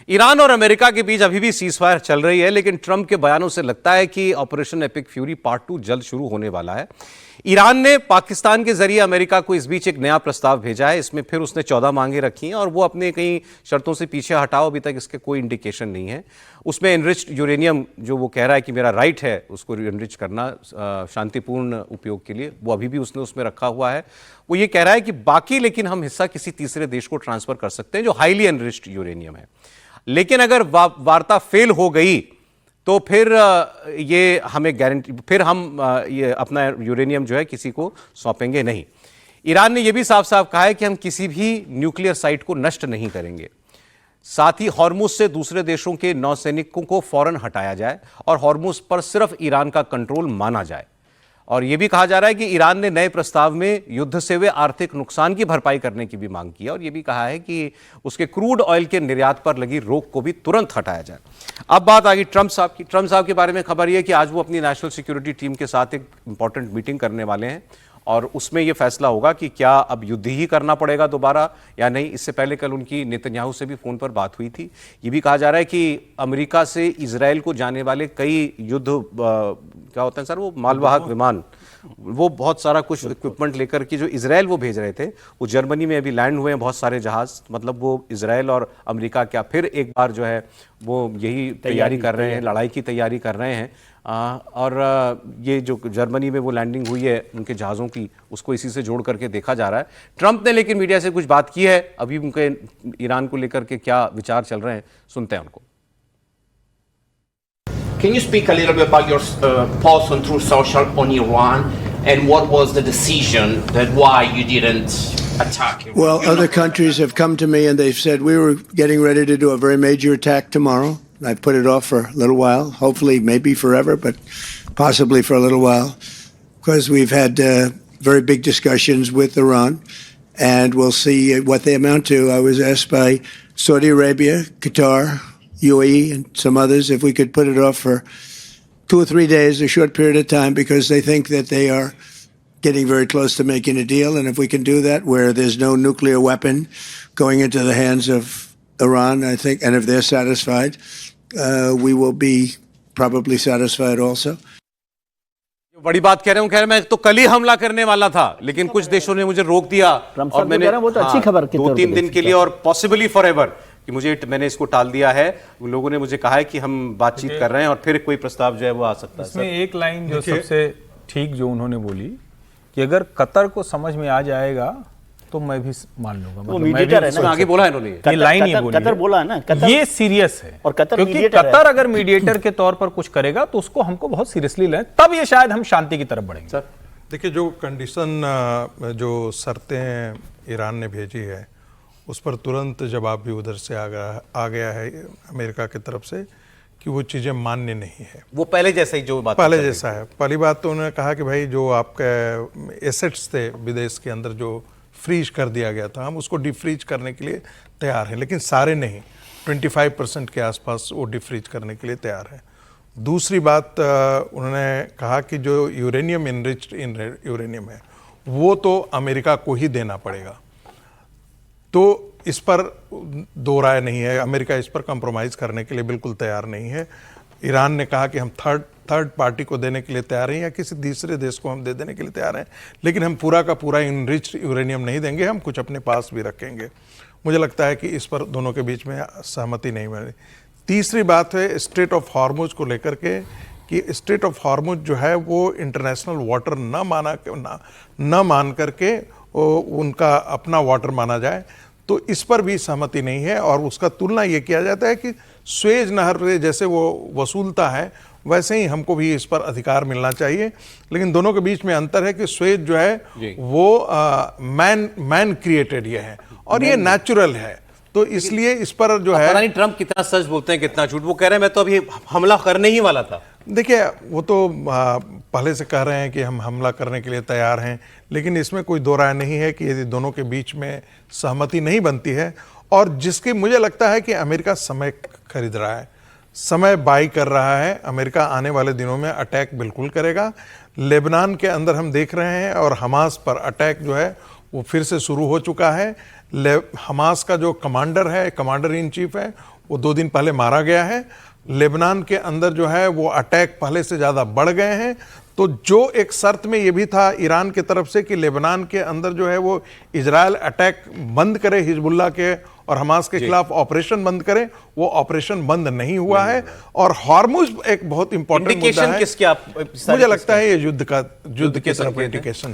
Iran और America के बीच अभी भी सीजफायर चल रही है, लेकिन ट्रंप के बयानों से लगता है कि ऑपरेशन एपिक फ्यूरी पार्ट 2 जल्द शुरू होने वाला है। ईरान ने पाकिस्तान के जरिए अमेरिका को इस बीच एक नया प्रस्ताव भेजा है। इसमें फिर उसने 14 मांगे रखी हैं और वो अपने कई शर्तों से पीछे हटाओ, अभी तक इसके कोई इंडिकेशन नहीं है। उसमें एनरिच्ड यूरेनियम, जो वो कह रहा है कि मेरा राइट है उसको एनरिच करना शांतिपूर्ण उपयोग के लिए, वो अभी भी उसने उसमें रखा हुआ है। वो ये कह रहा है कि बाकी लेकिन हम हिस्सा किसी तीसरे देश को ट्रांसफर कर सकते हैं जो हाईली एनरिच्ड यूरेनियम है। लेकिन अगर वार्ता फेल हो गई तो फिर ये हमें गारंटी, फिर हम ये अपना यूरेनियम जो है किसी को सौंपेंगे नहीं। ईरान ने यह भी साफ साफ कहा है कि हम किसी भी न्यूक्लियर साइट को नष्ट नहीं करेंगे। साथ ही हॉर्मुज से दूसरे देशों के नौसैनिकों को फौरन हटाया जाए और हॉर्मुज पर सिर्फ ईरान का कंट्रोल माना जाए। और यह भी कहा जा रहा है कि ईरान ने नए प्रस्ताव में युद्ध से हुए आर्थिक नुकसान की भरपाई करने की भी मांग की है और यह भी कहा है कि उसके क्रूड ऑयल के निर्यात पर लगी रोक को भी तुरंत हटाया जाए। अब बात आ गई ट्रंप साहब की। ट्रंप साहब के बारे में खबर यह है कि आज वो अपनी नेशनल सिक्योरिटी टीम के साथ एक इंपॉर्टेंट मीटिंग करने वाले हैं और उसमें यह फैसला होगा कि क्या अब युद्ध ही करना पड़ेगा दोबारा या नहीं। इससे पहले कल उनकी नेतन्याहू से भी फोन पर बात हुई थी। ये भी कहा जा रहा है कि अमेरिका से इजराइल को जाने वाले कई युद्ध क्या होते हैं सर, वो मालवाहक विमान, वो बहुत सारा कुछ इक्विपमेंट लेकर कि जो इजराइल वो भेज रहे थे, वो जर्मनी में अभी लैंड हुए हैं बहुत सारे जहाज। मतलब वो इजराइल और अमेरिका क्या फिर एक बार जो है वो यही तैयारी कर रहे हैं, लड़ाई की तैयारी कर रहे हैं। और ये जो जर्मनी में वो लैंडिंग हुई है उनके जहाज़ों की, उसको इसी से जोड़ करके देखा जा रहा है। ट्रंप ने लेकिन मीडिया से कुछ बात की है, अभी उनके ईरान को लेकर के क्या विचार चल रहे हैं, सुनते हैं उनको। Can you speak a little bit about your post on Truth Social on Iran and what was the decision that why you didn't attack Iran? Well, other countries have come to me and they've said we were getting ready to do a very major attack tomorrow. I've put it off for a little while, hopefully maybe forever, but possibly for a little while, because we've had very big discussions with Iran and we'll see what they amount to. I was asked by Saudi Arabia, Qatar, UAE and some others if we could put it off for 2 or 3 days, a short period of time, because they think that they are getting very close to making a deal. And if we can do that where there's no nuclear weapon going into the hands of Iran, I think, and if they're satisfied, we will be probably satisfied also. बड़ी बात कह रहे हूं, खैर मैं तो कल ही हमला करने वाला था लेकिन कुछ देशों ने मुझे रोक दिया और मैंने वो तो अच्छी खबर 2-3 दिन के लिए और पॉसिबली फॉरएवर कि मैंने इसको टाल दिया है। उन लोगों ने मुझे कहा है कि हम बातचीत कर रहे हैं और फिर कोई प्रस्ताव जो है वो आ सकता है। इसमें एक लाइन जो सबसे ठीक जो उन्होंने बोली कि अगर कतर को समझ में आ जाएगा तो मैं भी मान लूंगा। वो मीडिएटर है ना, आगे बोला है इन्होंने, ये लाइन ही बोली, कतर बोला है ना, कतर ये सीरियस है और कतर क्योंकि कतर अगर मीडिएटर के तौर पर कुछ करेगा तो उसको हमको बहुत सीरियसली लें, तब ये शायद हम शांति की तरफ बढ़ेंगे। सर देखिए, जो कंडीशन जो शर्तें ईरान ने भेजी है उस पर तुरंत जवाब भी उधर से आ गया है अमेरिका की तरफ से कि वो चीज़ें मान्य नहीं है। वो पहले जैसा ही जो बात पहले जैसा है। पहली बात तो उन्होंने कहा कि भाई जो आपके एसेट्स थे विदेश के अंदर जो फ्रीज कर दिया गया था, हम उसको डिफ्रीज करने के लिए तैयार हैं, लेकिन सारे नहीं, 25% के आसपास वो डिफ्रीज करने के लिए तैयार हैं। दूसरी बात उन्होंने कहा कि जो यूरेनियम इनरिच्ड यूरेनियम है वो तो अमेरिका को ही देना पड़ेगा। तो इस पर दो राय नहीं है, अमेरिका इस पर कंप्रोमाइज़ करने के लिए बिल्कुल तैयार नहीं है। ईरान ने कहा कि हम थर्ड पार्टी को देने के लिए तैयार हैं या किसी तीसरे देश को हम दे देने के लिए तैयार हैं, लेकिन हम पूरा का पूरा इनरिच्ड यूरेनियम नहीं देंगे, हम कुछ अपने पास भी रखेंगे। मुझे लगता है कि इस पर दोनों के बीच में सहमति नहीं बनी। तीसरी बात है स्ट्रेट ऑफ हॉर्मुज को लेकर के कि स्ट्रेट ऑफ हॉर्मुज जो है वो इंटरनेशनल वाटर न मान करके उनका अपना वाटर माना जाए, तो इस पर भी सहमति नहीं है। और उसका तुलना ये किया जाता है कि स्वेज नहर जैसे वो वसूलता है वैसे ही हमको भी इस पर अधिकार मिलना चाहिए। लेकिन दोनों के बीच में अंतर है कि स्वेज जो है वो मैन क्रिएटेड ये है और ये नेचुरल है, तो इसलिए इस पर जो है, पता नहीं ट्रंप कितना सच बोलते हैं कितना झूठ। वो कह रहे हैं मैं तो अभी हमला करने ही वाला था। देखिए वो तो पहले से कह रहे हैं कि हम हमला करने के लिए तैयार हैं, लेकिन इसमें कोई दो राय नहीं है कि यदि दोनों के बीच में सहमति नहीं बनती है और जिसकी मुझे लगता है कि अमेरिका समय खरीद रहा है, समय बाई कर रहा है। अमेरिका आने वाले दिनों में अटैक बिल्कुल करेगा। लेबनान के अंदर हम देख रहे हैं और हमास पर अटैक जो है वो फिर से शुरू हो चुका है। हमास का जो कमांडर इन चीफ है वो 2 दिन पहले मारा गया है। लेबनान के अंदर जो है वो अटैक पहले से ज़्यादा बढ़ गए हैं। तो जो एक शर्त में ये भी था ईरान की तरफ से कि लेबनान के अंदर जो है वो इजराइल अटैक बंद करे, हिजबुल्लाह के और हमास के खिलाफ ऑपरेशन बंद करे, वो ऑपरेशन बंद नहीं हुआ है। और हार्मुज एक बहुत इंपॉर्टेंट मुद्दा है। किसके आप मुझे लगता है ये युद्ध की तरफ इंडिकेशन है।